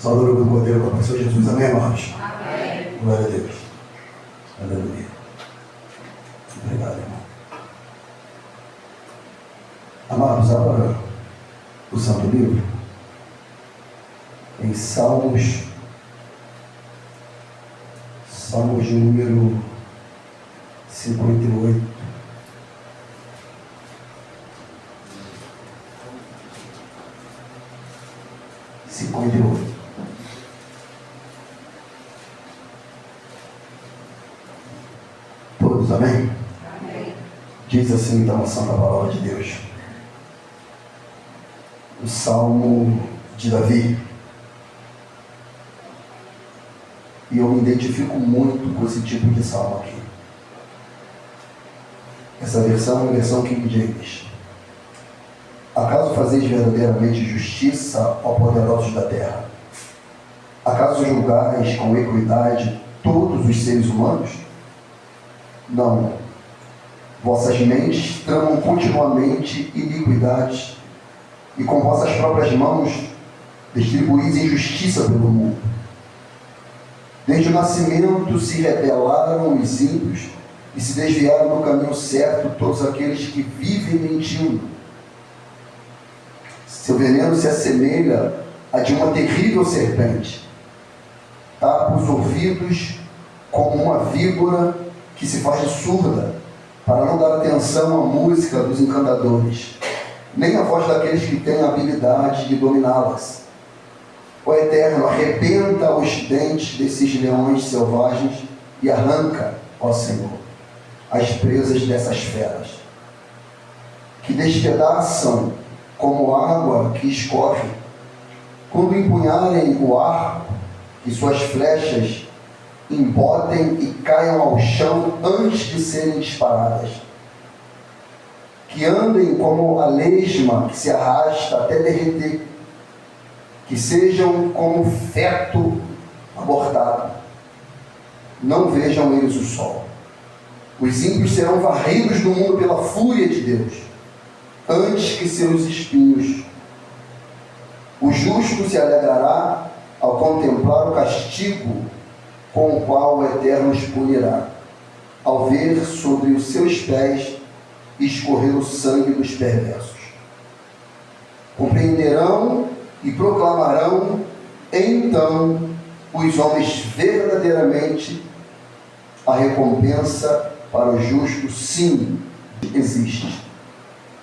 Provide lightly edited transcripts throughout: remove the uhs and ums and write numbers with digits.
Salve do Cordeiro para o Senhor Jesus. Amém, irmãos? Amém. Glória a Deus. Aleluia. Obrigado, irmão. Amados, abra o Santo Livro em Salmos de número 58. Todos, amém? Amém. Diz assim então a Santa Palavra de Deus. O Salmo de Davi. E eu me identifico muito com esse tipo de salmo aqui. Essa versão é a versão King James. Acaso fazeis verdadeiramente justiça, ó poderosos da terra? Acaso julgais com equidade todos os seres humanos? Não. Vossas mentes tramam continuamente iniquidades, e com vossas próprias mãos distribuís injustiça pelo mundo. Desde o nascimento se rebelaram os ímpios e se desviaram do caminho certo todos aqueles que vivem mentindo. Seu veneno se assemelha a de uma terrível serpente. Tapa os ouvidos como uma víbora que se faz de surda, para não dar atenção à música dos encantadores, nem à voz daqueles que têm a habilidade de dominá-las. Ó Eterno, arrebenta os dentes desses leões selvagens e arranca, ó Senhor, as presas dessas feras, que despedaçam como água que escorre, quando empunharem o arco, e suas flechas embotem e caiam ao chão antes de serem disparadas. Que andem como a lesma que se arrasta até derreter, que sejam como feto abortado. Não vejam eles o sol. Os ímpios serão varridos do mundo pela fúria de Deus, antes que seus espinhos. O justo se alegrará ao contemplar o castigo com o qual o Eterno os punirá, ao ver sobre os seus pés escorrer o sangue dos perversos. Compreenderão e proclamarão então os homens verdadeiramente a recompensa para o justo. Sim, existe.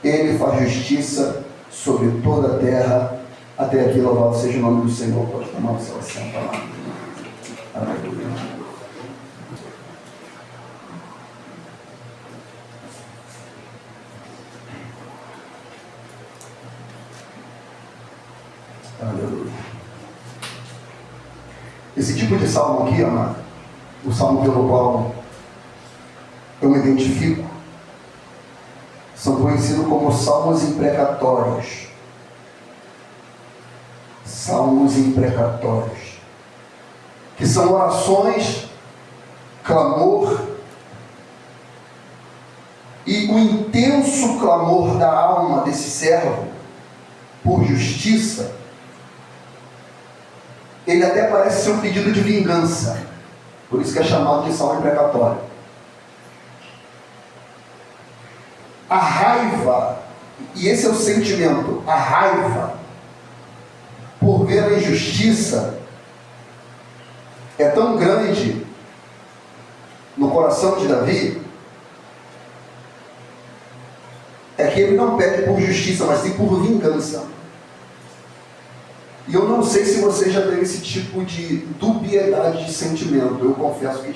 Ele faz justiça sobre toda a terra. Até aqui, louvado seja o nome do Senhor. Pode tomar o seu assento, amado. Aleluia. Aleluia. Esse tipo de salmo aqui, amado, o salmo pelo qual eu me identifico, são conhecidos como salmos imprecatórios. Salmos imprecatórios, que são orações, clamor, e o intenso clamor da alma desse servo por justiça, ele até parece ser um pedido de vingança, por isso que é chamado de salmo imprecatório. A raiva, e esse é o sentimento, a raiva por ver a injustiça é tão grande no coração de Davi, é que ele não pede por justiça, mas sim por vingança. E eu não sei se você já teve esse tipo de dubiedade de sentimento. Eu confesso que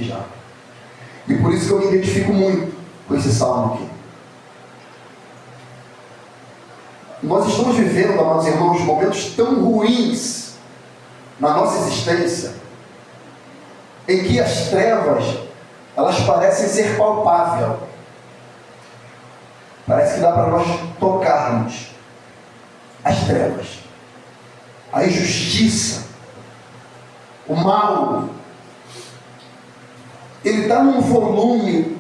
já. E por isso que eu me identifico muito com esse salmo aqui. Nós estamos vivendo, amados irmãos, momentos tão ruins na nossa existência, em que as trevas, elas parecem ser palpáveis. Parece que dá para nós tocarmos as trevas, a injustiça, o mal. Ele está num volume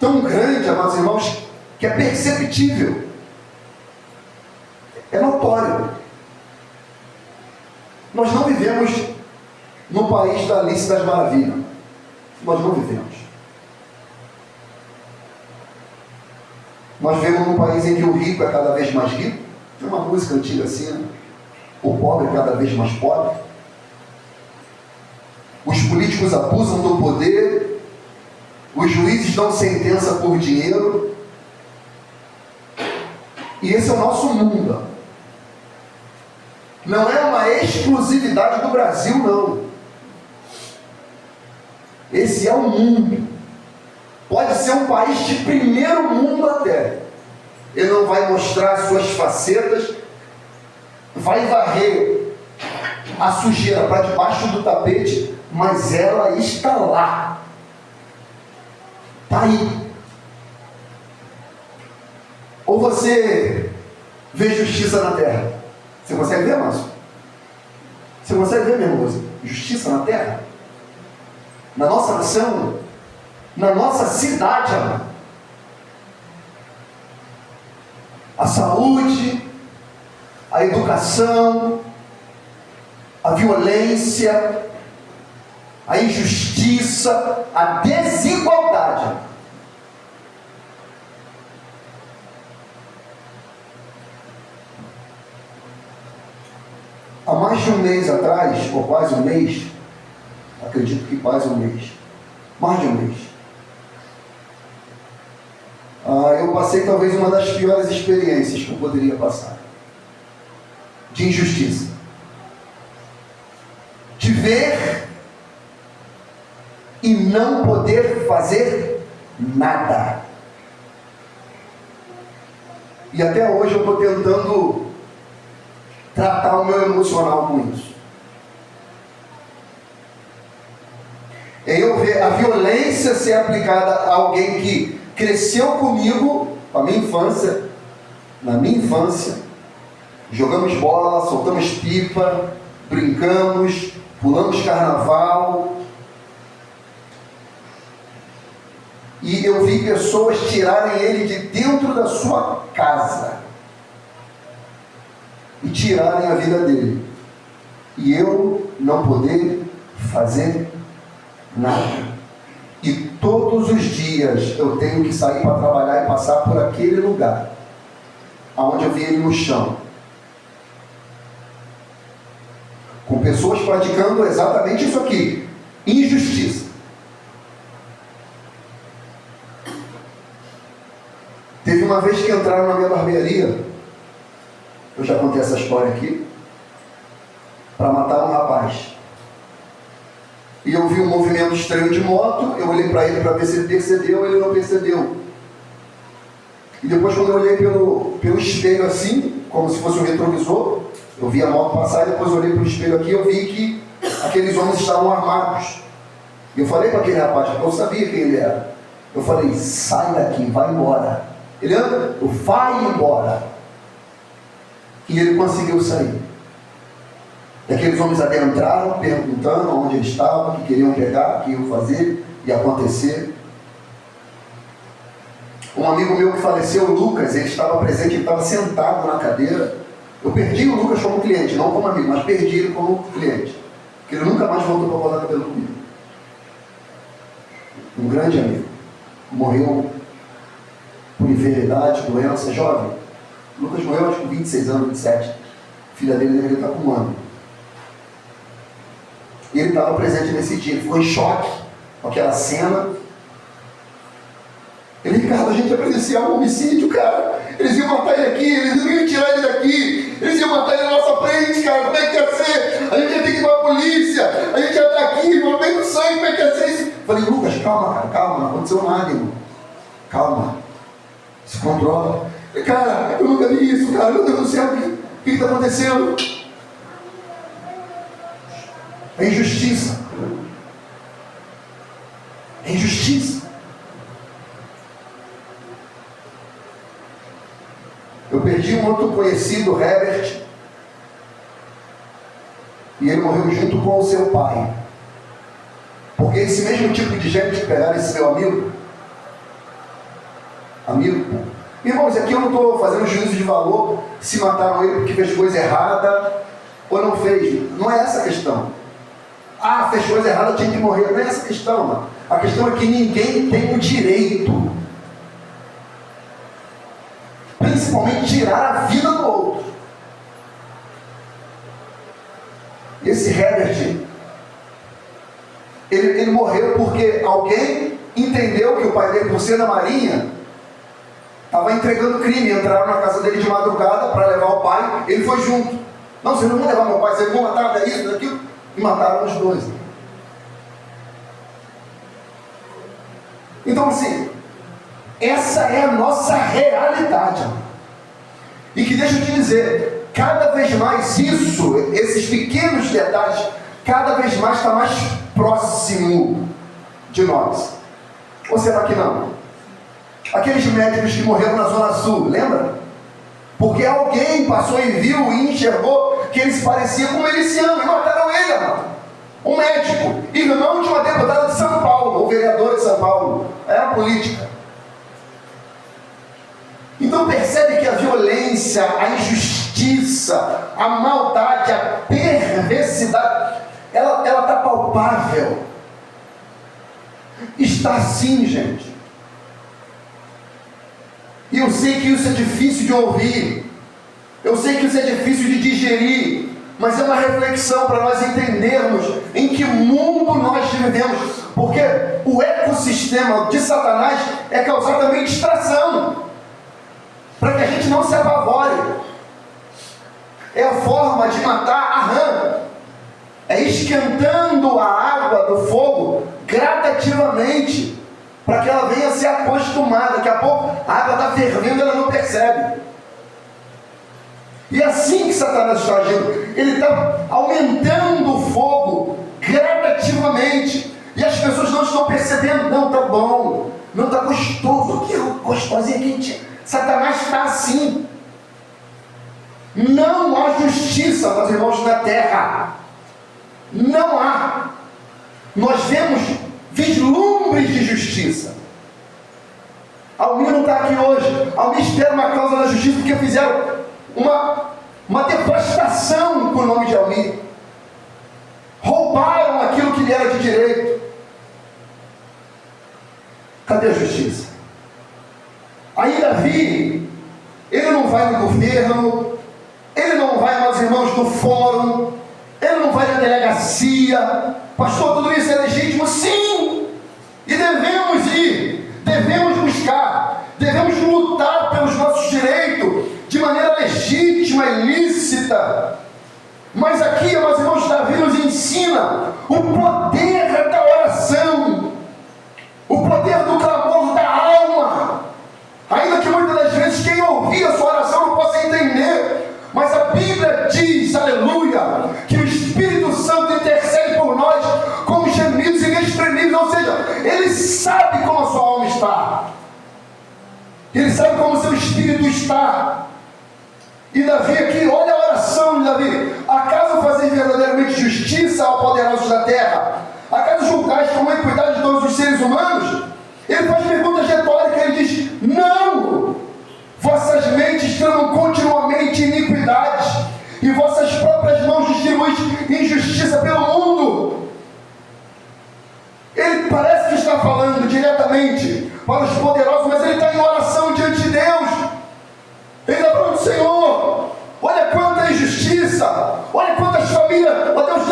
tão grande, amados irmãos, que é perceptível. É notório. Nós não vivemos no país da Alice das Maravilhas. Nós não vivemos. Nós vivemos num país em que o rico é cada vez mais rico. Tem uma música antiga assim, né? O pobre é cada vez mais pobre. Os políticos abusam do poder. Os juízes dão sentença por dinheiro. E esse é o nosso mundo. Não é uma exclusividade do Brasil, não. Esse é o mundo. Pode ser um país de primeiro mundo até. Ele não vai mostrar suas facetas, vai varrer a sujeira para debaixo do tapete, mas ela está lá. Está aí. Ou você vê justiça na terra? Você consegue ver, Márcio? Você consegue ver, minha moça? Justiça na terra? Na nossa nação? Na nossa cidade, amado? A saúde, a educação, a violência, a injustiça, a desigualdade. Há mais de um mês atrás, ou quase um mês, acredito que quase um mês, mais de um mês, eu passei talvez uma das piores experiências que eu poderia passar, de injustiça, de ver e não poder fazer nada. E até hoje eu estou tentando tratar o meu emocional com isso. É eu ver a violência ser aplicada a alguém que cresceu comigo, na minha infância, jogamos bola, soltamos pipa, brincamos, pulamos carnaval, e eu vi pessoas tirarem ele de dentro da sua casa e tirarem a vida dele, e eu não poder fazer nada. E todos os dias eu tenho que sair para trabalhar e passar por aquele lugar aonde eu vi ele no chão, com pessoas praticando exatamente isso aqui, injustiça. Teve uma vez que entraram na minha barbearia, eu já contei essa história aqui, para matar um rapaz. E eu vi um movimento estranho de moto, eu olhei para ele para ver se ele percebeu, ele não percebeu. E depois, quando eu olhei pelo espelho assim, como se fosse um retrovisor, eu vi a moto passar, e depois eu olhei pelo espelho aqui, eu vi que aqueles homens estavam armados. E eu falei para aquele rapaz, porque eu sabia quem ele era. Eu falei, sai daqui, vai embora. Ele anda, eu vai embora. E ele conseguiu sair. E aqueles homens adentraram, perguntando onde ele estava, o que queriam pegar, o que iam fazer e acontecer. Um amigo meu que faleceu, o Lucas, ele estava presente, ele estava sentado na cadeira. Eu perdi o Lucas como cliente, não como amigo, mas perdi ele como cliente. Porque ele nunca mais voltou para cortar cabelo comigo. Um grande amigo. Morreu por enfermidade, doença, jovem. O Lucas morreu acho que com 26 anos, 27. A filha dele deveria estar com um ano. E ele estava presente nesse dia, ele ficou em choque com aquela cena. Ele, Ricardo, a gente ia presenciar um homicídio, cara. Eles iam matar ele aqui, eles iam tirar ele daqui, eles iam matar ele na nossa frente, cara. Como é que ia ser? A gente ia ter que ir para a polícia, a gente ia estar aqui, no meio do sangue, como é que ia ser isso? Falei, Lucas, calma, cara, calma, não aconteceu nada, irmão. Calma, se controla. Cara, eu nunca vi isso, cara, meu Deus do céu, o que está acontecendo? É injustiça. É injustiça. Eu perdi um outro conhecido, Herbert, e ele morreu junto com o seu pai. Porque esse mesmo tipo de gente que pegaram esse meu amigo, irmãos, aqui eu não estou fazendo juízo de valor se mataram ele porque fez coisa errada, ou não fez. Não é essa a questão. Ah, fez coisa errada, tinha que morrer. Não é essa a questão, mano. A questão é que ninguém tem o direito, principalmente, tirar a vida do outro. Esse Herbert, ele morreu porque alguém entendeu que o pai dele, por ser da Marinha, estava entregando crime. Entraram na casa dele de madrugada para levar o pai. Ele foi junto. Não, vocês não vão levar meu pai, vocês vão matar, é isso, daquilo. E mataram os dois. Então, assim, essa é a nossa realidade. E que deixa eu te dizer, cada vez mais esses pequenos detalhes, cada vez mais está mais próximo de nós. Ou será que não? Aqueles médicos que morreram na Zona Sul, lembra? Porque alguém passou e viu e enxergou que ele se parecia com um miliciano e mataram ele, amado. Um médico, irmão de uma deputada de São Paulo, ou vereadora de São Paulo. É a política. Então percebe que a violência, a injustiça, a maldade, a perversidade, ela está palpável. Está assim, gente. E eu sei que isso é difícil de ouvir. Eu sei que isso é difícil de digerir. Mas é uma reflexão para nós entendermos em que mundo nós vivemos. Porque o ecossistema de Satanás é causar também distração, para que a gente não se apavore. É a forma de matar a rã. É esquentando a água do fogo gradativamente, para que ela venha a se acostumar. Daqui a pouco a água está fervendo e ela não percebe. E é assim que Satanás está agindo. Ele está aumentando o fogo gradativamente. E as pessoas não estão percebendo. Não, está bom. Não está gostoso. Que gostosinho quente. Satanás está assim. Não há justiça, meus irmãos, na terra. Não há. Nós vemos vislumbres de justiça. Almir não está aqui hoje. Almir espera uma causa da justiça porque fizeram uma devastação com o nome de Almir. Roubaram aquilo que lhe era de direito. Cadê a justiça? Aí Davi, ele não vai no governo, ele não vai, meus irmãos, no fórum, ele não vai na delegacia. Pastor, tudo isso é legítimo? Sim! E devemos ir, devemos buscar, devemos lutar pelos nossos direitos de maneira legítima e lícita. Mas aqui, meus irmãos, Davi nos ensina o poder da oração, o poder do clamor da alma. Ainda que muitas das vezes quem ouvir a sua oração não possa entender, mas a Bíblia diz, aleluia, que o Espírito Santo intercede por nós com gemidos inexprimíveis. Ou seja, ele sabe como a sua alma está, ele sabe como o seu espírito está. E Davi aqui, olha a oração de Davi: acaso fazeis verdadeiramente justiça ao poderoso da terra? Acaso julgais com equidade de todos os seres humanos? Ele faz perguntas retóricas, ele diz: não! Vossas mentes tramam continuamente iniquidades, e vossas próprias mãos distribuem injustiça pelo mundo. Ele parece que está falando diretamente para os poderosos, mas ele está em oração diante de Deus. Ele está falando: Senhor, olha quanta injustiça, olha quantas famílias, ó Deus,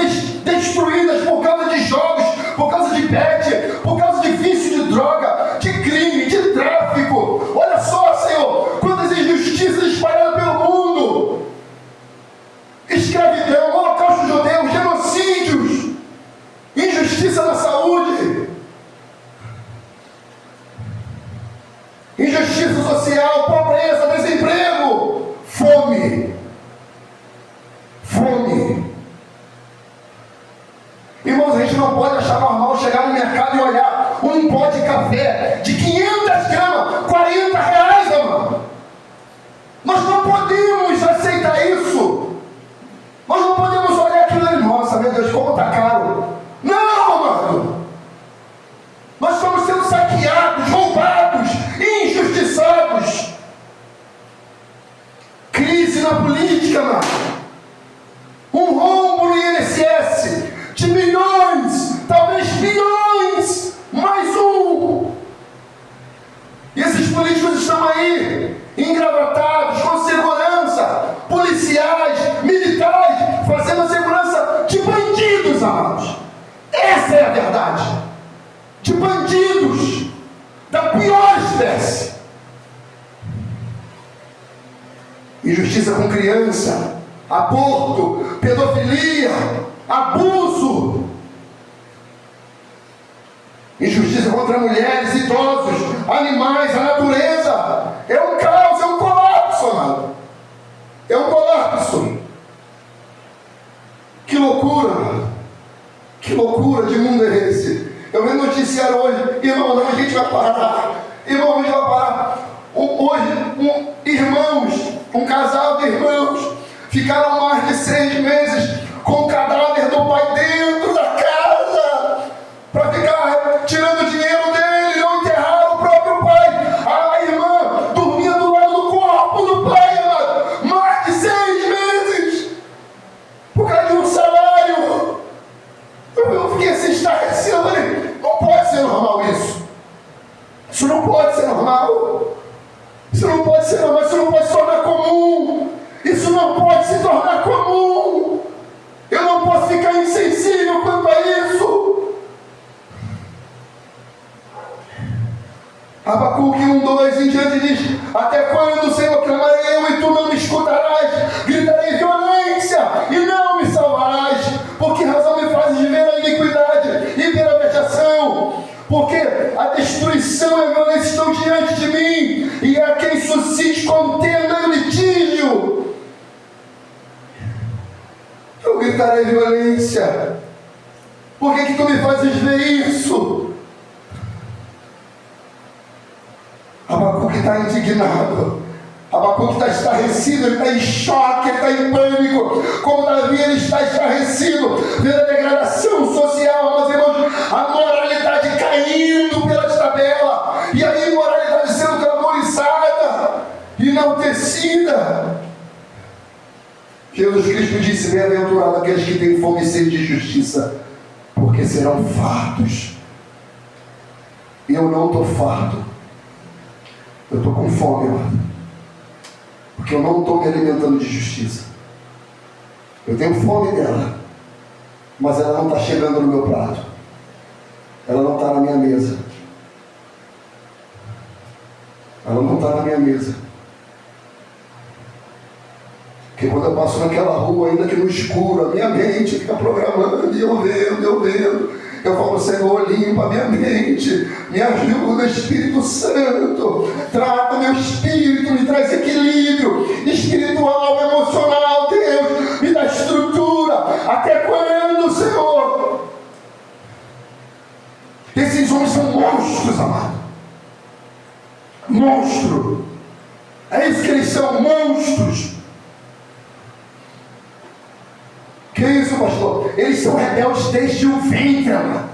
destruídas por causa de jogos, por causa de bet, por causa de vício de droga, de crime, de tráfico. Olha só, Senhor, quantas injustiças espalhadas pelo mundo. Escravidão, holocausto judeu, genocídios, injustiça na saúde, injustiça social, pobreza, desemprego, fome. Irmãos, a gente não pode achar normal chegar no mercado e olhar um pó de café de 500 gramas, 40 reais, mano. Nós não podemos aceitar isso. Nós não podemos olhar aquilo ali: nossa, meu Deus, como está caro. Não, mano. Nós estamos sendo saqueados, roubados, injustiçados. Crise na política, mano. Um engravatados, com segurança, policiais, militares, fazendo a segurança de bandidos, amados. Essa é a verdade. De bandidos da pior espécie. Injustiça com criança, aborto, pedofilia, abuso. Injustiça contra mulheres, idosos, animais, a natureza. É um caos, é um colapso, amado. É um colapso. Que loucura, amado. Que loucura de mundo é esse? Eu vi noticiário hoje, irmão, onde a gente vai parar? Irmão, onde vai parar? Hoje, irmãos, um casal de irmãos, ficaram mais de 6 meses com o cadáver do pai dentro da casa, para ficar tirando dinheiro dele, não enterraram o próprio pai. A irmã dormia do lado do corpo do pai, amado, mais de 6 meses, por causa de um salário. Eu fiquei assim estarrecido, eu falei, não pode ser normal isso. Isso não pode ser normal. Isso não pode ser normal, isso não pode se tornar comum. Isso não pode se tornar comum. Eu não posso ficar insensível quanto a isso. Abacuque 1:2 em diante diz: até quando, Senhor, clamarei eu e tu não me escutarás? Gritarei violência e não me salvarás. Por que razão me fazes ver a iniquidade e ver a vexação? Porque a destruição e a violência estão diante de mim, e a quem suscite contenda e litígio. Eu gritarei violência. Por que tu me fazes ver isso? Abacuque está indignado. Abacuque está estarrecido, ele está em choque, ele está em pânico. Como Davi, ele está estarrecido vendo a degradação social, mas irmãos, a moralidade caindo pela tabela, e a imoralidade sendo glamorizada, enaltecida. Jesus Cristo disse: bem-aventurado aqueles que têm fome e sede de justiça, porque serão fartos. Eu não estou farto, eu estou com fome, mano, porque eu não estou me alimentando de justiça. Eu tenho fome dela, mas ela não está chegando no meu prato, ela não está na minha mesa, ela não está na minha mesa. Porque quando eu passo naquela rua, ainda que no escuro, a minha mente fica programando, e eu vendo. Eu falo: Senhor, limpa a minha mente, me ajuda, Espírito Santo, trata meu espírito, me traz equilíbrio espiritual, emocional, Deus, me dá estrutura. Até quando, Senhor? Esses homens são monstros, amado. Monstro. É isso que eles são, monstros. Que isso, pastor? Eles são rebeldes desde o ventre, amado.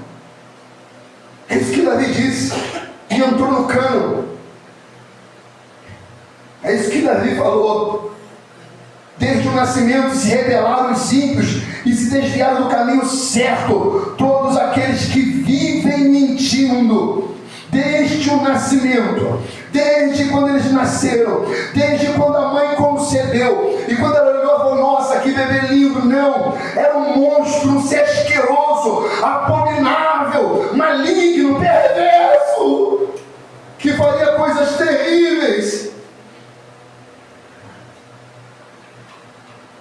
É isso que Davi disse, e entrou no cano. É isso que Davi falou. Desde o nascimento se rebelaram os ímpios e se desviaram do caminho certo, todos aqueles que vivem mentindo. Desde o nascimento, desde quando eles nasceram, desde quando a mãe concebeu, e quando ela olhou e falou: nossa, que bebê lindo. Não, era um monstro, um ser asqueroso, abominável, maligno, perverso, que faria coisas terríveis.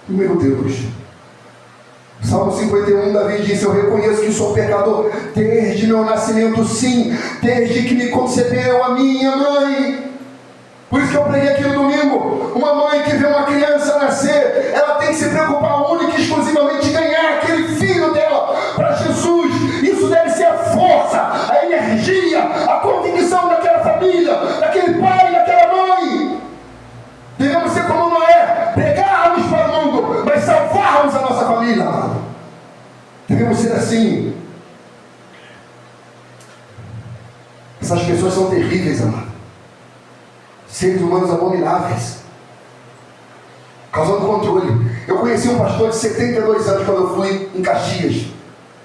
Meu Deus. Salmo 51, Davi disse: eu reconheço que sou pecador desde meu nascimento, sim, desde que me concebeu a minha mãe. Por isso que eu preguei aqui no domingo: uma mãe que vê uma criança nascer, ela tem que se preocupar única e exclusivamente em ganhar aquele filho dela para Jesus. Isso deve ser a força, a energia, a convicção daquela família, daquele pai, daquela mãe. Devemos ser como Noé, pregarmos para o mundo, mas salvarmos a nossa família, amado. Devemos ser assim. Essas pessoas são terríveis, amado. Seres humanos abomináveis, causando controle. Eu conheci um pastor de 72 anos quando eu fui em Caxias,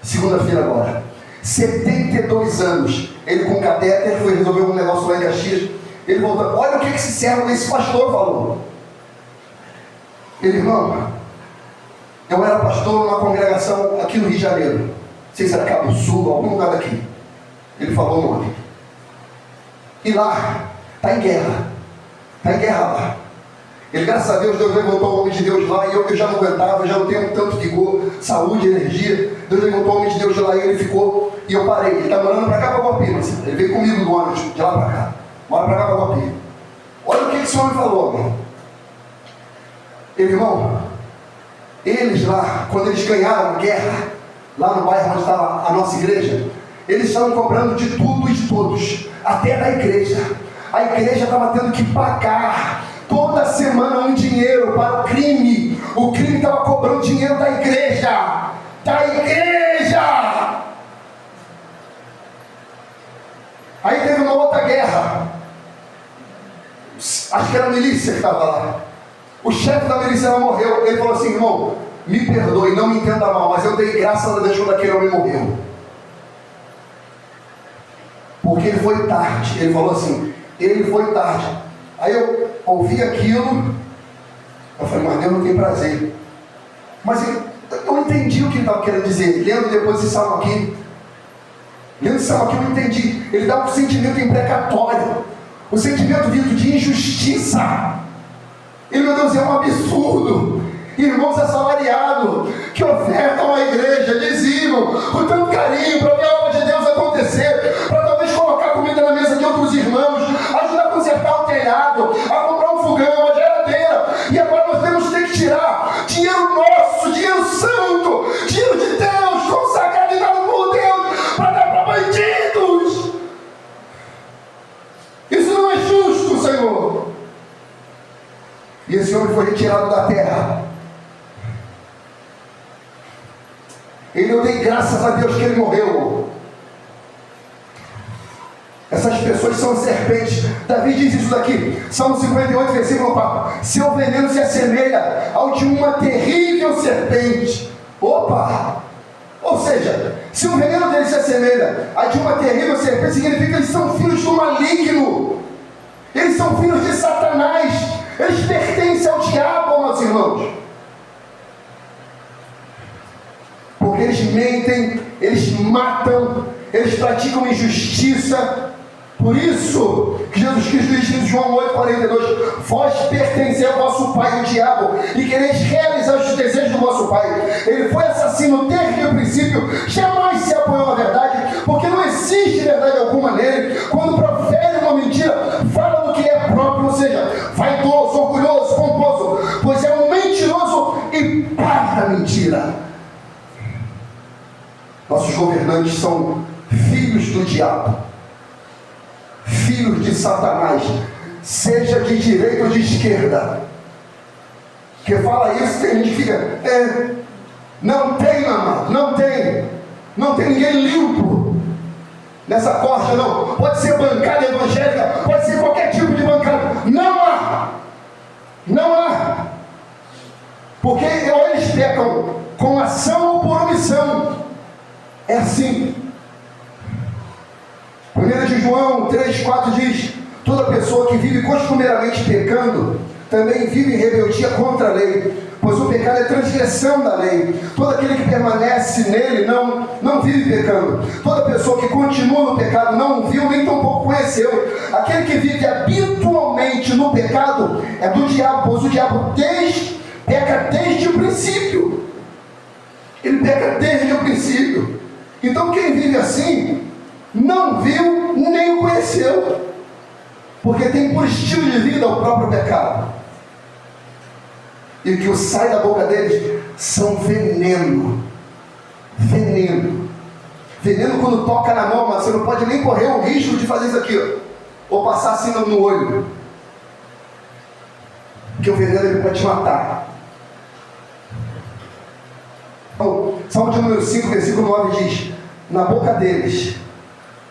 segunda-feira agora. 72 anos. Ele com catéter foi resolver um negócio lá em Caxias. Ele voltou, olha o que esse servo desse pastor falou. Ele, irmão, eu era pastor numa congregação aqui no Rio de Janeiro, não sei se era Cabo Sul, algum lugar daqui. Ele falou o nome. E lá, está em guerra lá. Ele, graças a Deus, Deus levantou o homem de Deus lá, e eu já não aguentava, eu já não tenho tanto vigor, saúde, energia. Deus levantou o homem de Deus de lá e ele ficou, e eu parei. Ele está morando para cá, para Guapiba, assim. Ele veio comigo do ônibus, de lá para cá. Mora para cá, para Guapiba. Olha o que esse homem falou, irmão. Ele, irmão, eles lá, quando eles ganharam a guerra, lá no bairro onde estava a nossa igreja, eles estavam cobrando de tudo e de todos, até da igreja. A igreja estava tendo que pagar toda semana um dinheiro para o crime. O crime estava cobrando dinheiro da igreja. Aí teve uma outra guerra. Acho que era a milícia que estava lá. O chefe da milícia morreu. Ele falou assim, irmão, me perdoe, não me entenda mal, mas eu dei graças a Deus quando aquele homem morreu. Porque ele foi tarde. Ele falou assim, ele foi tarde. Aí eu ouvi aquilo, eu falei, mas Deus não tem prazer. Mas eu entendi o que ele estava querendo dizer. Lendo depois esse salmo aqui, eu não entendi. Ele dá um sentimento imprecatório, um sentimento vindo de injustiça. E meu Deus, é um absurdo. Irmãos assalariados que ofertam à igreja, dizimam com tanto carinho para ver a obra de Deus acontecer, para talvez colocar comida na mesa de outros irmãos, ajudar a consertar o telhado, a comprar um fogão, uma geladeira. E agora nós temos que tirar dinheiro nosso, dinheiro santo, dinheiro de Deus, consagrado e dado por Deus, para dar para bandidos. Isso não é justo, Senhor. E esse homem foi retirado da terra. Eu dei graças a Deus que ele morreu. Essas pessoas são serpentes. Davi diz isso daqui, Salmo 58, versículo 4. Seu veneno se assemelha ao de uma terrível serpente. Opa! Ou seja, se o veneno dele se assemelha a de uma terrível serpente, significa que eles são filhos do maligno. Eles são filhos de Satanás. Eles pertencem ao diabo, meus irmãos. Porque eles mentem, eles matam, eles praticam injustiça. Por isso que Jesus Cristo diz em João 8,42: vós pertencei ao vosso pai, o diabo, e quereis realizar os desejos do vosso pai. Ele foi assassino desde o princípio, jamais se apoiou na verdade, porque não existe verdade alguma nele. Quando profere uma mentira, fala do que é próprio, ou seja, vaidoso, orgulhoso, pomposo, pois é um mentiroso e pai da mentira. Nossos governantes são filhos do diabo, filhos de Satanás, seja de direita ou de esquerda. Que fala isso, tem gente que fica, não tem, amado, não tem ninguém limpo nessa corja, não. Pode ser bancada evangélica, pode ser qualquer tipo de bancada, não há, porque ou eles pecam com ação ou por omissão. É assim. 1 de João 3,4 diz: toda pessoa que vive costumeiramente pecando, também vive em rebeldia contra a lei, pois o pecado é transgressão da lei. Todo aquele que permanece nele não vive pecando. Toda pessoa que continua no pecado não o viu, nem tampouco conheceu. Aquele que vive habitualmente no pecado é do diabo, pois o diabo peca desde o princípio. Ele peca desde o princípio. Então quem vive assim não viu nem o conheceu, porque tem por estilo de vida o próprio pecado. E o que sai da boca deles são veneno. Veneno quando toca na mão, mas você não pode nem correr o risco de fazer isso aqui, ó, ou passar assim no olho, porque o veneno ele pode te matar. Então, Salmo de número 5, versículo 9 diz: na boca deles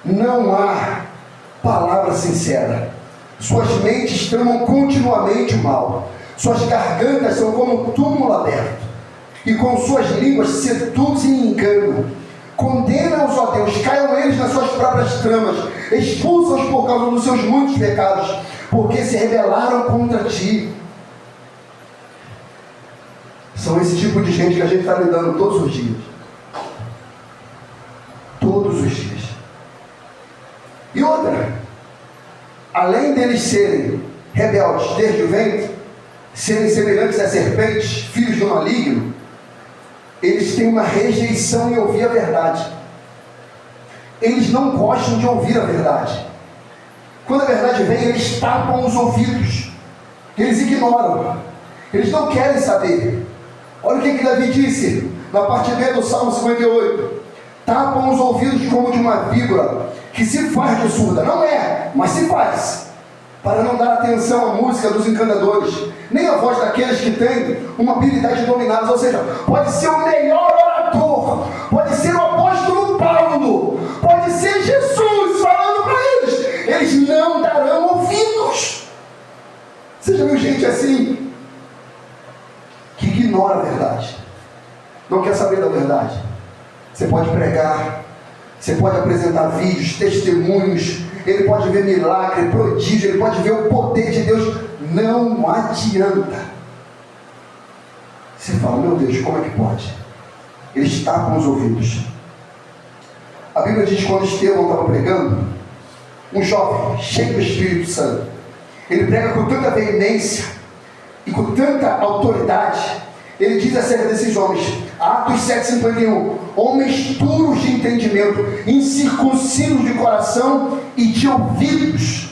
não há palavra sincera, suas mentes tramam continuamente o mal, suas gargantas são como um túmulo aberto, e com suas línguas seduzem e enganam, Condena-os, ó Deus, caiam eles nas suas próprias tramas, expulsa-os por causa dos seus muitos pecados, porque se rebelaram contra ti. São esse tipo de gente que a gente está lidando todos os dias. Todos os dias. E outra, além deles serem rebeldes desde o ventre, serem semelhantes a serpentes, filhos do maligno, eles têm uma rejeição em ouvir a verdade. Eles não gostam de ouvir a verdade. Quando a verdade vem, eles tapam os ouvidos. Eles ignoram. Eles não querem saber. Olha o que Davi disse na parte B do Salmo 58. Tapam os ouvidos como de uma víbora que se faz de surda. Não é, mas se faz. Para não dar atenção à música dos encantadores, nem à voz daqueles que têm uma habilidade dominada. Ou seja, pode ser o melhor orador, pode ser o apóstolo Paulo, pode ser Jesus falando para eles. Eles não darão ouvidos. Você já viu gente assim? Que ignora a verdade, não quer saber da verdade. Você pode pregar, você pode apresentar vídeos, testemunhos, ele pode ver milagre, prodígio, ele pode ver o poder de Deus, não adianta. Você fala, meu Deus, como é que pode? Eles tapam os ouvidos. A Bíblia diz que quando Estevão estava pregando, um jovem cheio do Espírito Santo, ele prega com tanta veemência e com tanta autoridade. Ele diz acerca desses homens, Atos 7,51, homens duros de entendimento, incircuncisos de coração e de ouvidos.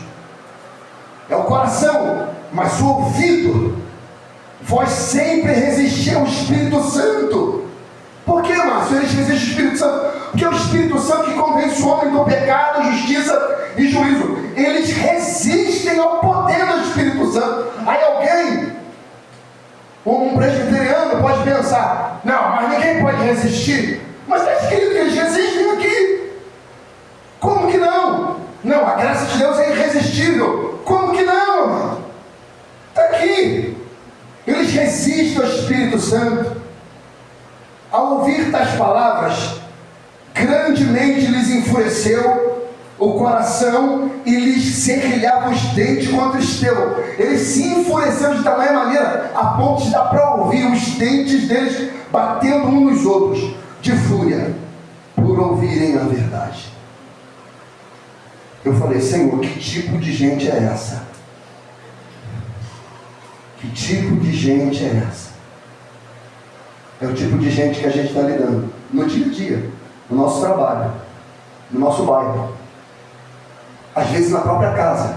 É o coração, mas o ouvido. Vós sempre resistir ao Espírito Santo. Por que, Márcio, eles resistem ao Espírito Santo? Porque é o Espírito Santo que convence o homem do pecado, justiça e juízo. Eles resistem ao poder do Espírito Santo. Aí alguém, um presbiteriano, pode pensar, não, mas ninguém pode resistir. Mas está escrito que eles resistem aqui. Como que não? Não, a graça de Deus é irresistível. Como que não, irmão? Está aqui. Eles resistem ao Espírito Santo. Ao ouvir tais palavras, grandemente lhes enfureceu o coração e lhes serrilhava os dentes contra Estevão. Eles se enfureceram de tamanha maneira a ponto de dar para ouvir os dentes deles batendo uns nos outros, de fúria, por ouvirem a verdade. Eu falei, Senhor, que tipo de gente é essa? Que tipo de gente é essa? É o tipo de gente que a gente está lidando no dia a dia, no nosso trabalho, no nosso bairro, às vezes na própria casa,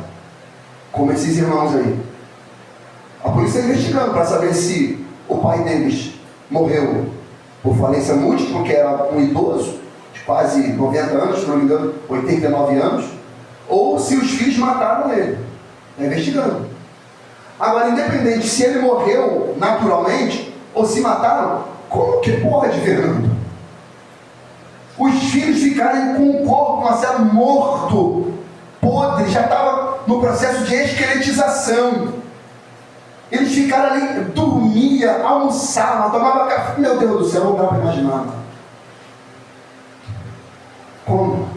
como esses irmãos aí. A polícia está investigando para saber se o pai deles morreu por falência múltipla, porque era um idoso de quase 90 anos, se não me engano, 89 anos, ou se os filhos mataram ele. Está investigando. Agora, independente se ele morreu naturalmente ou se mataram, como que pode, Fernando? Os filhos ficarem com o corpo, Marcelo, morto, podre, já estava no processo de esqueletização. Eles ficaram ali, dormia, almoçavam, tomavam café. Meu Deus do céu, não dá para imaginar. Como?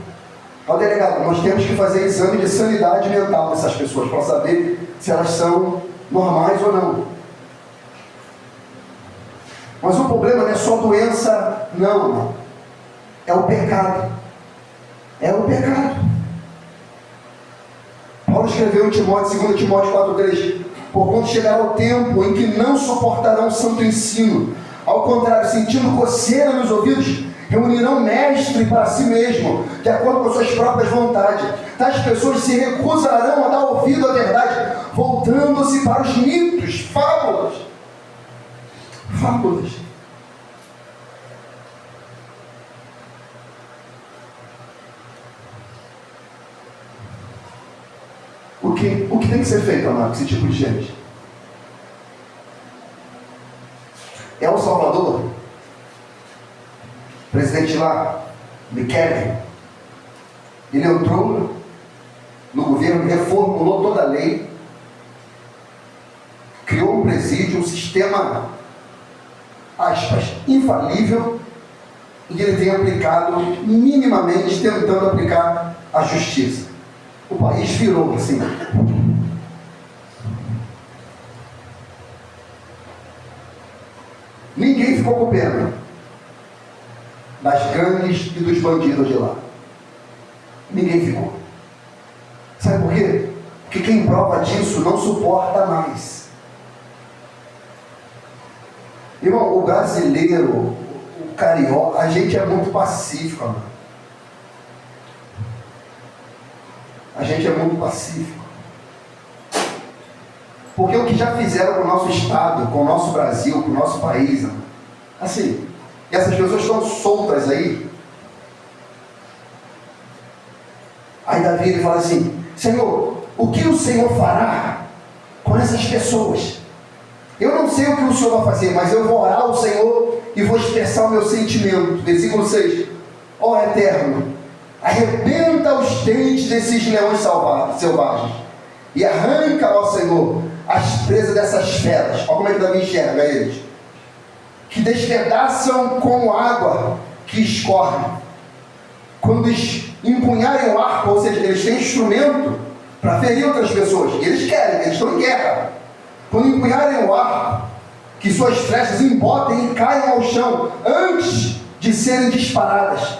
Ó delegado, nós temos que fazer exame de sanidade mental dessas pessoas para saber se elas são normais ou não. Mas o problema não é só doença, não. É o pecado. É o pecado. Paulo escreveu em Timóteo, 2 Timóteo 4,3: porquanto chegará o tempo em que não suportarão santo ensino. Ao contrário, sentindo coceira nos ouvidos, reunirão mestre para si mesmo, de acordo com suas próprias vontades. Tais pessoas se recusarão a dar ouvido à verdade, voltando-se para os mitos, fábulas. Fábulas. O que tem que ser feito, amado, com esse tipo de gente? É o Salvador, presidente lá, Bukele, ele entrou no governo, reformulou toda a lei, criou um presídio, um sistema, aspas, infalível, e ele tem aplicado, minimamente, tentando aplicar a justiça. O país virou assim. Ninguém ficou com pena das gangues e dos bandidos de lá. Ninguém ficou. Sabe por quê? Porque quem prova disso não suporta mais. Irmão, o brasileiro, o carioca, a gente é muito pacífico, mano. A gente é muito pacífico. Porque o que já fizeram com o nosso estado, com o nosso Brasil, com o nosso país, mano, assim, e essas pessoas estão soltas aí. Aí Davi ele fala assim: Senhor, o que o Senhor fará com essas pessoas? Eu não sei o que o Senhor vai fazer, mas eu vou orar ao Senhor e vou expressar o meu sentimento. Versículo 6. Ó Eterno, arrebenta os dentes desses leões selvagens e arranca, ó Senhor, as presas dessas feras. Olha como é que Davi enxerga eles, que despedaçam como água que escorre. Quando empunharem o arco, ou seja, eles têm instrumento para ferir outras pessoas, e eles querem, eles estão em guerra. Quando empunharem o arco, que suas flechas embotem e caiam ao chão antes de serem disparadas,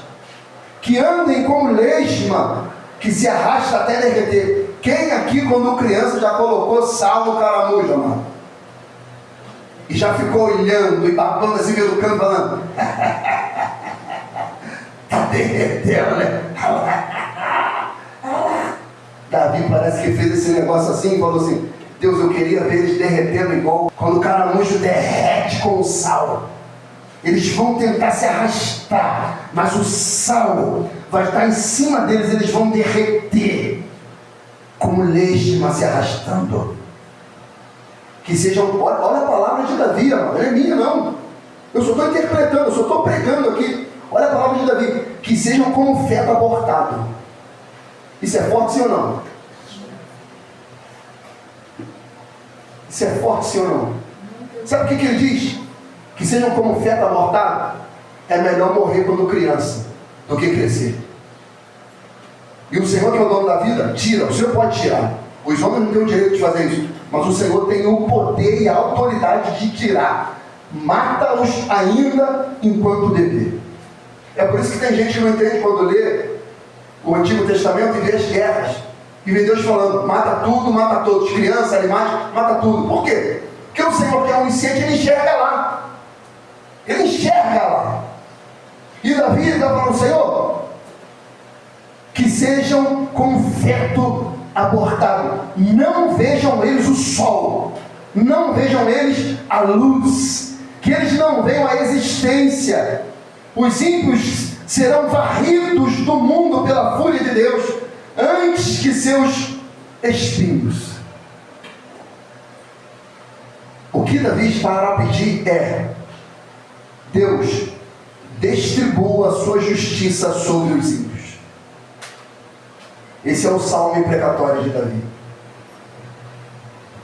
que andem como lesma que se arrasta até derreter. Quem aqui, quando criança, já colocou sal no caramujo, mano? E já ficou olhando e babando assim pelo canto, falando: tá derretendo, né? Davi parece que fez esse negócio assim e falou assim: Deus, eu queria ver eles derretendo igual quando o caramujo derrete com o sal. Eles vão tentar se arrastar, mas o sal vai estar em cima deles, eles vão derreter como lesma se arrastando. Que sejam, olha a palavra de Davi, não é minha não. Eu só estou interpretando, eu só estou pregando aqui. Olha a palavra de Davi: que sejam como feto abortado. Isso é forte, sim ou não? Isso é forte, sim ou não? Sabe o que ele diz? Que sejam como feto abortado. É melhor morrer quando criança do que crescer. E o Senhor, que é o dono da vida, tira. O Senhor pode tirar. Os homens não têm o direito de fazer isso, mas o Senhor tem o poder e a autoridade de tirar. Mata-os ainda enquanto bebê. É por isso que tem gente que não entende quando lê o Antigo Testamento e vê as guerras, e vê Deus falando: mata tudo, mata todos, crianças, animais, mata tudo. Por quê? Porque o Senhor quer um incêndio, ele enxerga lá. Ele enxerga lá. E Davi está falando: Senhor, que sejam como feto abortado. Não vejam eles o sol, não vejam eles a luz, que eles não venham à existência. Os ímpios serão varridos do mundo pela fúria de Deus, antes que seus espinhos. O que Davi está a pedir é: Deus, distribua a sua justiça sobre os ímpios. Esse é o salmo imprecatório de Davi.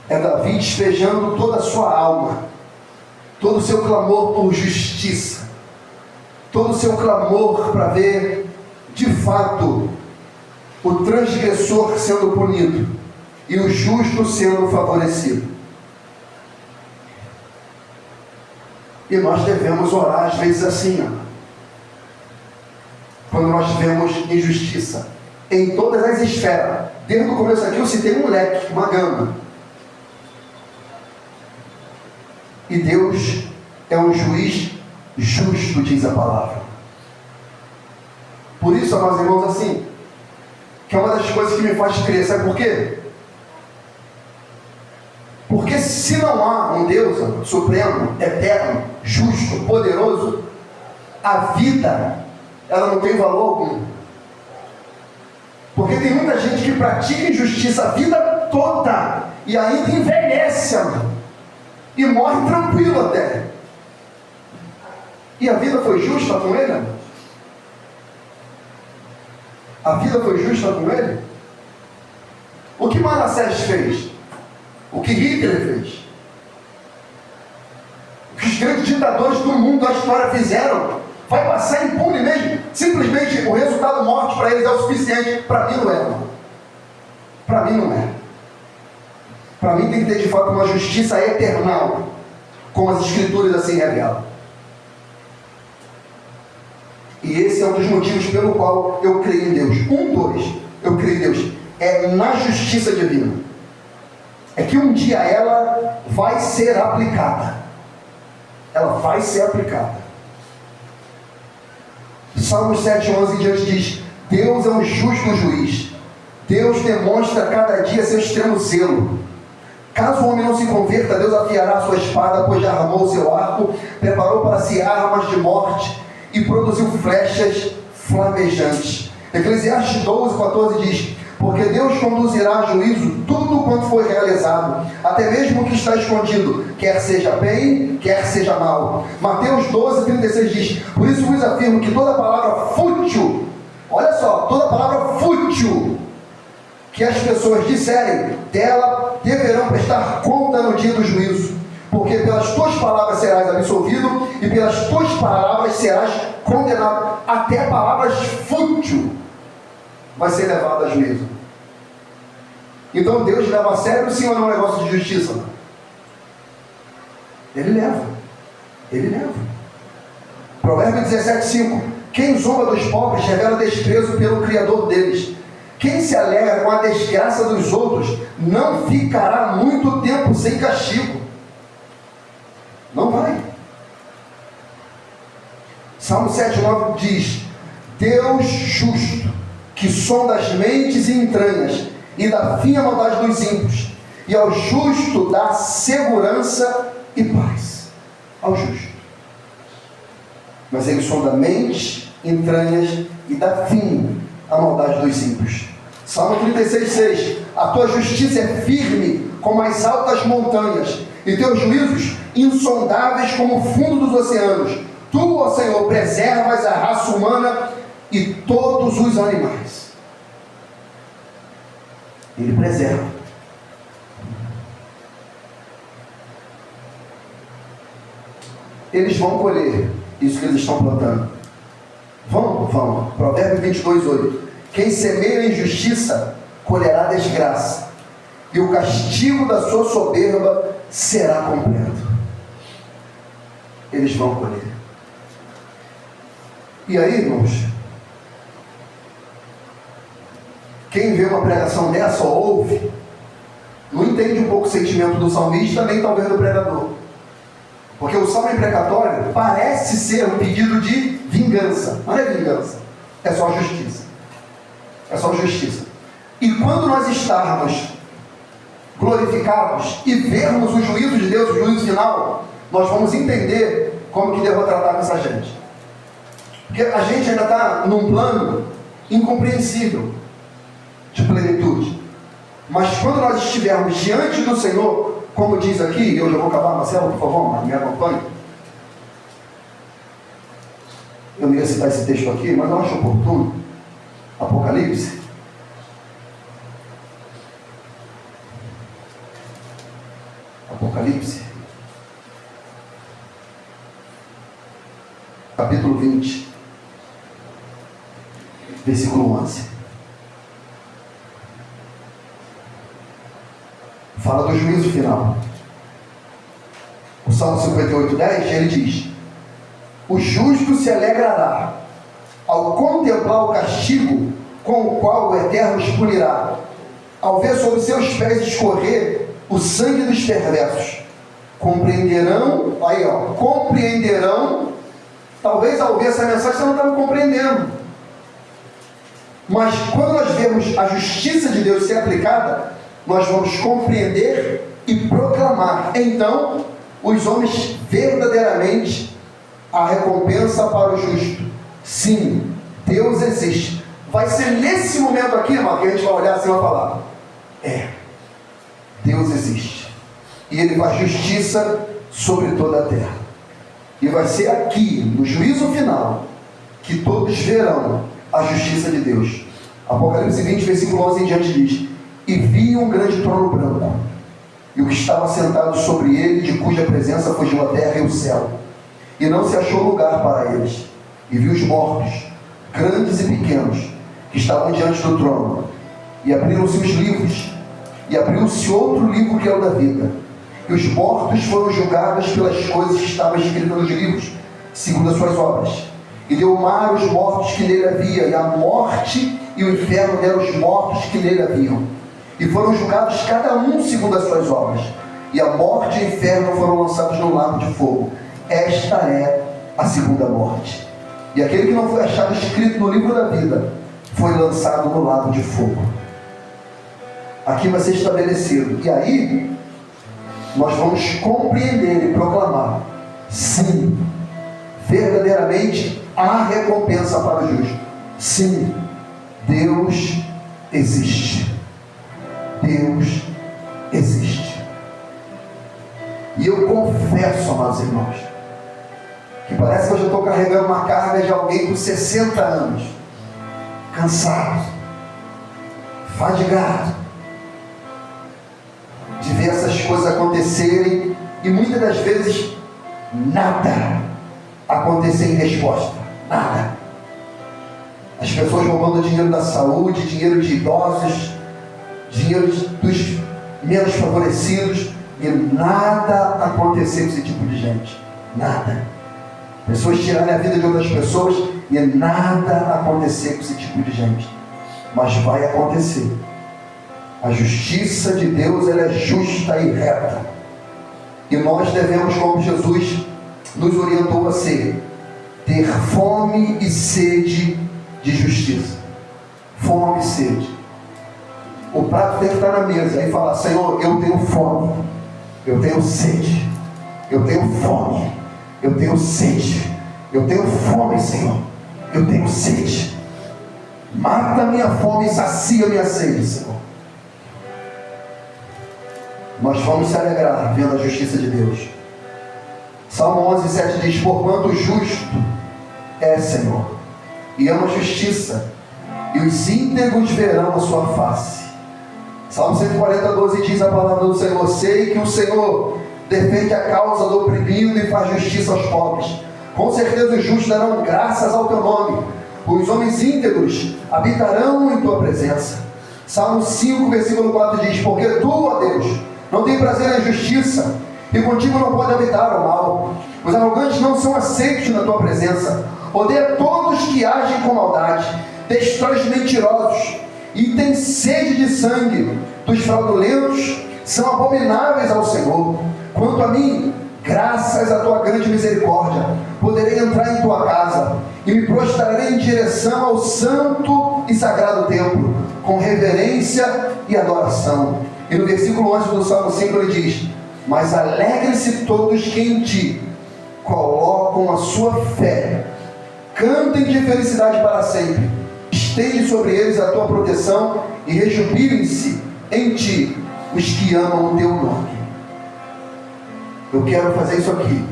É Davi despejando toda a sua alma, todo o seu clamor por justiça, todo o seu clamor para ver, de fato, o transgressor sendo punido e o justo sendo favorecido. E nós devemos orar às vezes assim, quando nós vemos injustiça em todas as esferas. Desde o começo aqui eu citei um leque, uma gama. E Deus é um juiz justo, diz a palavra. Por isso, amados irmãos, assim, que é uma das coisas que me faz crer. Sabe por quê? Porque se não há um Deus supremo, eterno, justo, poderoso, a vida, ela não tem valor algum. Porque tem muita gente que pratica injustiça a vida toda e ainda envelhece, e morre tranquilo até. E a vida foi justa com ele? A vida foi justa com ele? O que Manassés fez? O que Hitler fez? O que os grandes ditadores do mundo da história fizeram? vai passar impune mesmo. Simplesmente o resultado morte para eles é o suficiente. Para mim não é, irmão. Para mim não é. Para mim tem que ter de fato uma justiça eternal, como as escrituras assim revelam. E esse é um dos motivos pelo qual eu creio em Deus. Eu creio em Deus. É na justiça divina. É que um dia ela vai ser aplicada. Ela vai ser aplicada. Salmos 7:11 em diante diz: Deus é um justo juiz. Deus demonstra cada dia seu extremo zelo. Caso o homem não se converta, Deus afiará a sua espada, pois já armou o seu arco, preparou para si armas de morte e produziu flechas flamejantes. Eclesiastes 12:14 diz: porque Deus conduzirá a juízo tudo quanto foi realizado, até mesmo o que está escondido, quer seja bem, quer seja mal. Mateus 12:36 diz: por isso vos afirmo que toda palavra fútil, olha só, toda palavra fútil que as pessoas disserem, dela deverão prestar conta no dia do juízo, porque pelas tuas palavras serás absolvido e pelas tuas palavras serás condenado. Até palavras fútil vai ser levado a juízo. Então Deus leva a sério, sim ou não, o negócio de justiça? Ele leva. Provérbio 17:5: quem zomba dos pobres revela desprezo pelo Criador deles. Quem se alegra com a desgraça dos outros não ficará muito tempo sem castigo. Não vai. Salmo 7:9 diz: Deus justo, que sonda as mentes e entranhas, e dá fim à maldade dos ímpios, e ao justo dá segurança e paz. Ao justo. Mas ele sonda mentes, entranhas, e dá fim à maldade dos ímpios. Salmo 36:6: a tua justiça é firme como as altas montanhas, e teus juízos insondáveis como o fundo dos oceanos. Tu, ó Senhor, preservas a raça humana e todos os animais. Ele preserva. Eles vão colher isso que eles estão plantando. Vão. Provérbio 22:8: quem semeia injustiça colherá desgraça, e o castigo da sua soberba será completo. Eles vão colher. E aí, irmãos, quem vê uma pregação dessa ou ouve, não entende um pouco o sentimento do salmista, nem talvez do pregador. Porque o salmo imprecatório parece ser um pedido de vingança. Não é vingança, é só justiça. É só justiça. E quando nós estarmos glorificados e vermos o juízo de Deus, o juízo final, nós vamos entender como que devo tratar com essa gente. Porque a gente ainda está num plano incompreensível de plenitude. Mas quando nós estivermos diante do Senhor, como diz aqui, eu já vou acabar, Marcelo, por favor, me acompanhe. Eu não ia citar esse texto aqui, mas eu acho oportuno. Apocalipse. Capítulo 20, versículo 11. Fala do juízo final. O Salmo 58:10, ele diz: o justo se alegrará ao contemplar o castigo com o qual o Eterno os punirá, ao ver sobre seus pés escorrer o sangue dos perversos. Compreenderão, compreenderão. Talvez ao ver essa mensagem você não está compreendendo. Mas quando nós vemos a justiça de Deus ser aplicada, nós vamos compreender e proclamar. Então, os homens verdadeiramente a recompensa para o justo. Sim, Deus existe. Vai ser nesse momento aqui, irmão, que a gente vai olhar assim e vai falar: Deus existe. E Ele faz justiça sobre toda a terra. E vai ser aqui, no juízo final, que todos verão a justiça de Deus. Apocalipse 20, versículo 11 em diante diz: e vi um grande trono branco, e o que estava sentado sobre ele, de cuja presença fugiu a terra e o céu, e não se achou lugar para eles. e vi os mortos, grandes e pequenos, que estavam diante do trono. E abriram-se os livros, e abriu-se outro livro, que é o da vida. E os mortos foram julgados pelas coisas que estavam escritas nos livros, segundo as suas obras. E deu o mar os mortos que nele havia, e a morte e o inferno deram os mortos que nele haviam. E foram julgados cada um segundo as suas obras. E a morte e o inferno foram lançados no lago de fogo. Esta é a segunda morte. E aquele que não foi achado escrito no livro da vida foi lançado no lago de fogo. Aqui vai ser estabelecido. E aí nós vamos compreender e proclamar: sim, verdadeiramente há recompensa para o justo. Sim, Deus existe. Deus existe. E eu confesso, amados irmãos, que parece que eu já estou carregando uma carga de alguém com 60 anos, cansado, fadigado, de ver essas coisas acontecerem e muitas das vezes nada acontecer em resposta. Nada. As pessoas roubando dinheiro da saúde, dinheiro de idosos, dinheiro dos menos favorecidos, e nada acontecer com esse tipo de gente. Nada. Pessoas tirarem a vida de outras pessoas e nada acontecer com esse tipo de gente. Mas vai acontecer. A justiça de Deus, ela é justa e reta. E nós devemos, como Jesus nos orientou a ser, ter fome e sede de justiça. Fome e sede. O prato tem que estar na mesa e falar: Senhor, eu tenho fome, eu tenho sede, eu tenho fome, eu tenho sede, eu tenho fome, Senhor, eu tenho sede. Mata minha fome e sacia minha sede, Senhor. Nós vamos se alegrar vendo a justiça de Deus. Salmo 11:7 diz: porquanto o justo é, Senhor, e ama a justiça, e os íntegros verão a sua face. Salmo 140:12 diz a palavra do Senhor: sei que o Senhor defende a causa do oprimido e faz justiça aos pobres. Com certeza os justos darão graças ao teu nome. Os homens íntegros habitarão em tua presença. Salmo 5:4 diz: porque tu, ó Deus, não tem prazer na justiça, e contigo não pode habitar o mal. Os arrogantes não são aceitos na tua presença. Odeia todos que agem com maldade. Destrói os mentirosos e tem sede de sangue. Dos fraudulentos são abomináveis ao Senhor. Quanto a mim, graças à tua grande misericórdia, poderei entrar em tua casa e me prostrarei em direção ao santo e sagrado templo, com reverência e adoração. E no versículo 11 do Salmo 5 ele diz: mas alegrem-se todos que em ti colocam a sua fé, cantem de felicidade para sempre, estende sobre eles a tua proteção e rejubilem-se em ti os que amam o teu nome. Eu quero fazer isso aqui.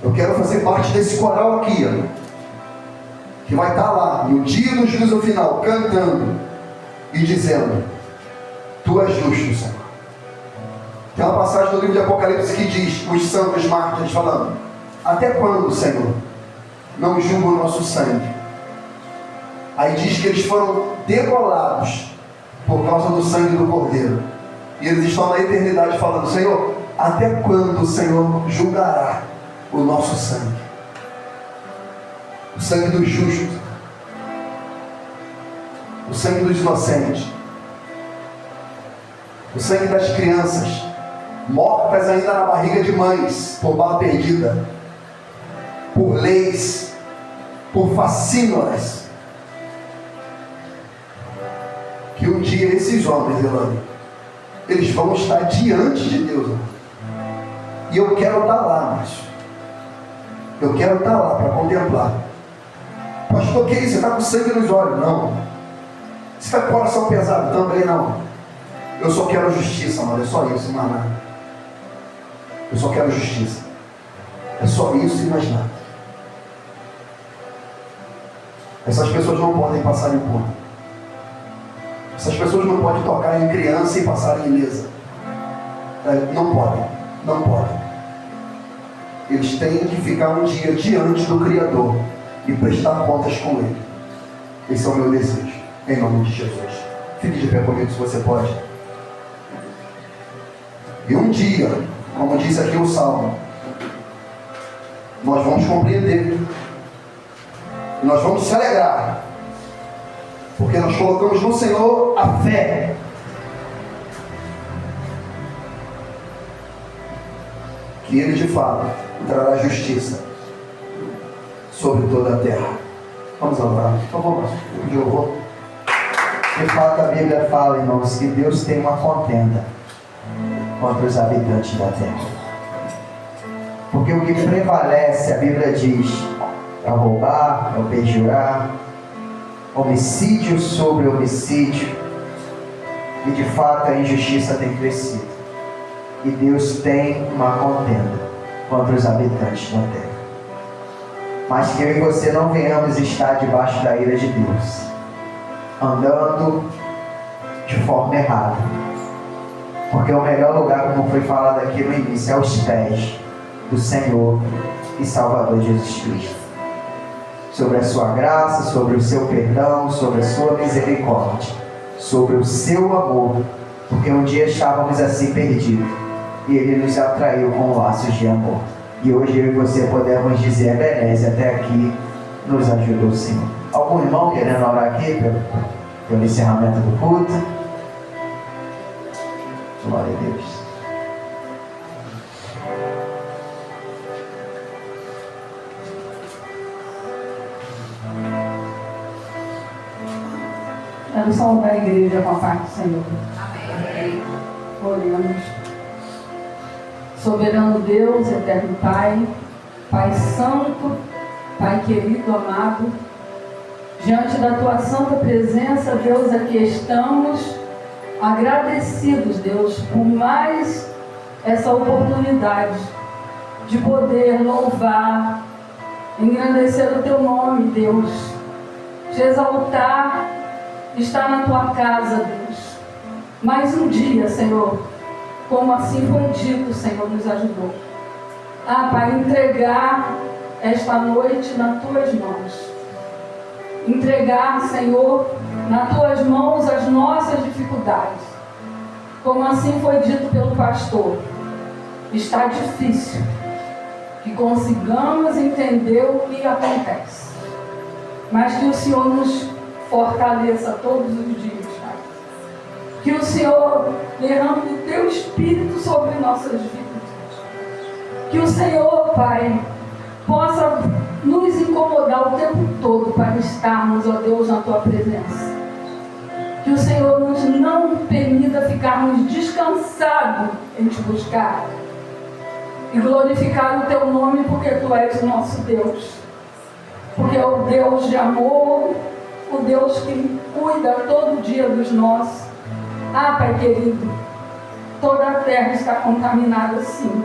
Eu quero fazer parte desse coral aqui, ó, que vai estar lá no dia do juízo final, cantando e dizendo: tu és justo, Senhor. Tem uma passagem do livro de Apocalipse que diz, os santos mártires falando: até quando, Senhor, não julga o nosso sangue? Aí diz que eles foram degolados por causa do sangue do Cordeiro. E eles estão na eternidade falando: Senhor, até quando o Senhor julgará o nosso sangue? O sangue dos justos, o sangue dos inocentes, o sangue das crianças mortas ainda na barriga de mães por bala perdida, por leis, por facínoras, que um dia esses homens, Elane, eles vão estar diante de Deus, e eu quero estar lá, mas eu quero estar lá para contemplar. Pastor, que isso? Você está com sangue nos olhos? Não. Você está com o coração pesado? Também não. Eu só quero justiça, mano. É só isso, mais nada. Eu só quero justiça. É só isso e mais nada. Essas pessoas não podem passar impune. Essas pessoas não podem tocar em criança e passarem ilesa. Não podem. Não podem. Eles têm que ficar um dia diante do Criador e prestar contas com Ele. Esse é o meu desejo, em nome de Jesus. Fique de pé comigo se você pode. E um dia, como diz aqui o Salmo, nós vamos compreender, e nós vamos se alegrar, porque nós colocamos no Senhor a fé. Que Ele de fato trará justiça sobre toda a terra. Vamos orar, por favor, de louvor. De fato, a Bíblia fala, irmãos, que Deus tem uma contenda contra os habitantes da terra. Porque o que prevalece, a Bíblia diz, é o roubar, é o perjurar, homicídio sobre homicídio, e de fato a injustiça tem crescido. E Deus tem uma contenda contra os habitantes da terra. Mas que eu e você não venhamos estar debaixo da ira de Deus, andando de forma errada. Porque o melhor lugar, como foi falado aqui no início, é os pés do Senhor e Salvador Jesus Cristo. Sobre a sua graça, sobre o seu perdão, sobre a sua misericórdia, sobre o seu amor. Porque um dia estávamos assim perdidos e Ele nos atraiu com laços de amor. E hoje eu e você podemos dizer, beleza, até aqui nos ajudou o Senhor. Algum irmão querendo orar aqui pelo encerramento do culto? Glória a Deus. Quero saudar a igreja com a paz do Senhor. Amém. Oremos. Soberano Deus, eterno Pai, Pai Santo, Pai querido, amado, diante da Tua santa presença, Deus, aqui estamos agradecidos, Deus, por mais essa oportunidade de poder louvar, engrandecer o Teu nome, Deus, te exaltar, estar na Tua casa, Deus. Mais um dia, Senhor, como assim foi dito, o Senhor nos ajudou. Pai, entregar esta noite nas Tuas mãos. Entregar, Senhor, nas Tuas mãos as nossas dificuldades. Como assim foi dito pelo pastor, está difícil que consigamos entender o que acontece. Mas que o Senhor nos fortaleça todos os dias, Pai. Que o Senhor derrame o Teu Espírito sobre nossas vidas. Que o Senhor, Pai, possa nos incomodar o tempo todo para estarmos, ó Deus, na Tua presença. Que o Senhor nos não permita ficarmos descansados em Te buscar e glorificar o Teu nome, porque Tu és o nosso Deus. Porque é o Deus de amor, o Deus que cuida todo dia dos nossos. Pai querido, toda a terra está contaminada, sim.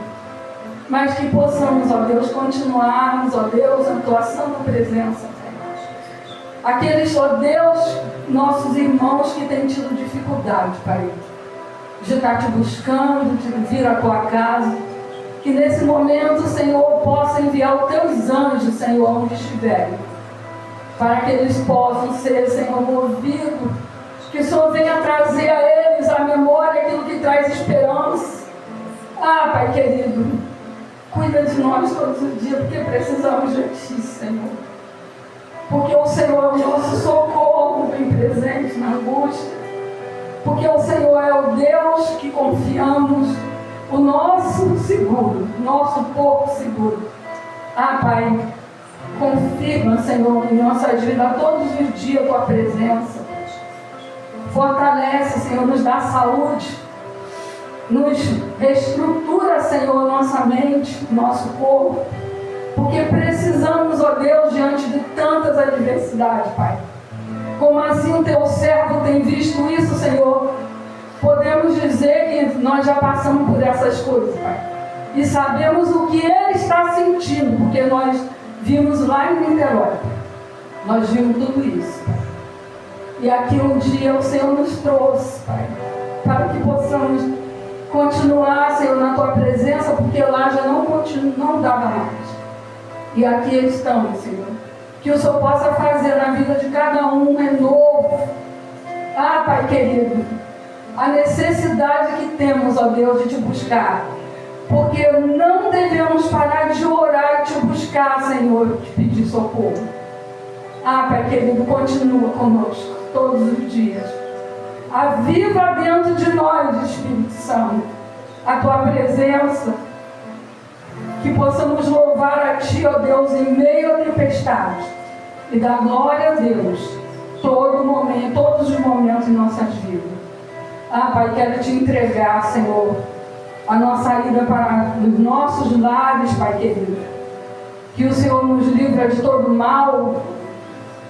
Mas que possamos, ó Deus, continuarmos, ó Deus, a Tua santa presença. Aqueles, ó Deus, nossos irmãos que têm tido dificuldade, Pai, de estar Te buscando, de vir à Tua casa. Que nesse momento, Senhor, possa enviar os Teus anjos, Senhor, onde estiverem, para que eles possam ser, Senhor, movidos. Que o Senhor venha trazer a eles a memória, aquilo que traz esperança. Pai querido, cuida de nós todos os dias, porque precisamos de Ti, Senhor. Porque o Senhor é o nosso socorro bem presente na angústia. Porque o Senhor é o Deus que confiamos, o nosso seguro, nosso porto seguro. Pai, confirma, Senhor, em nossas vidas todos os dias a Tua presença. Fortalece, Senhor, nos dá saúde, nos reestrutura, Senhor, nossa mente, nosso corpo, porque precisamos, ó Deus, diante de tantas adversidades, Pai. Como assim o Teu servo tem visto isso, Senhor? Podemos dizer que nós já passamos por essas coisas, Pai, e sabemos o que Ele está sentindo, porque nós vimos lá em Niterói, nós vimos tudo isso, Pai. E aqui um dia o Senhor nos trouxe, Pai, para que possamos continuar, Senhor, na Tua presença, porque lá já não dava mais. E aqui estamos, Senhor, que o Senhor possa fazer na vida de cada um é novo. Ah, Pai querido, a necessidade que temos, ó Deus, de Te buscar, porque não devemos parar de orar e Te buscar, Senhor, Te pedir socorro. Ah, Pai querido, continua conosco todos os dias. Aviva dentro de nós, Espírito Santo, a Tua presença, que possamos louvar a Ti, ó Deus, em meio à tempestade, e dar glória a Deus todo momento, todos os momentos em nossas vidas. Ah, Pai, quero Te entregar, Senhor, a nossa ida para os nossos lares, Pai querido. Que o Senhor nos livre de todo mal.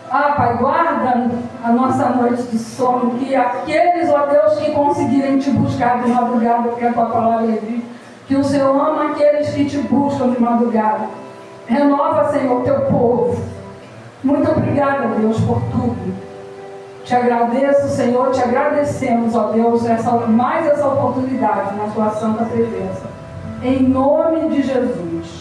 Ah, Pai, guarda a nossa noite de sono, que aqueles, ó Deus, que conseguirem Te buscar de madrugada, porque a Tua palavra diz que o Senhor ama aqueles que Te buscam de madrugada. Renova, Senhor, Teu povo. Muito obrigada, Deus, por tudo. Te agradeço, Senhor, Te agradecemos, ó Deus, mais essa oportunidade na Tua santa presença. Em nome de Jesus.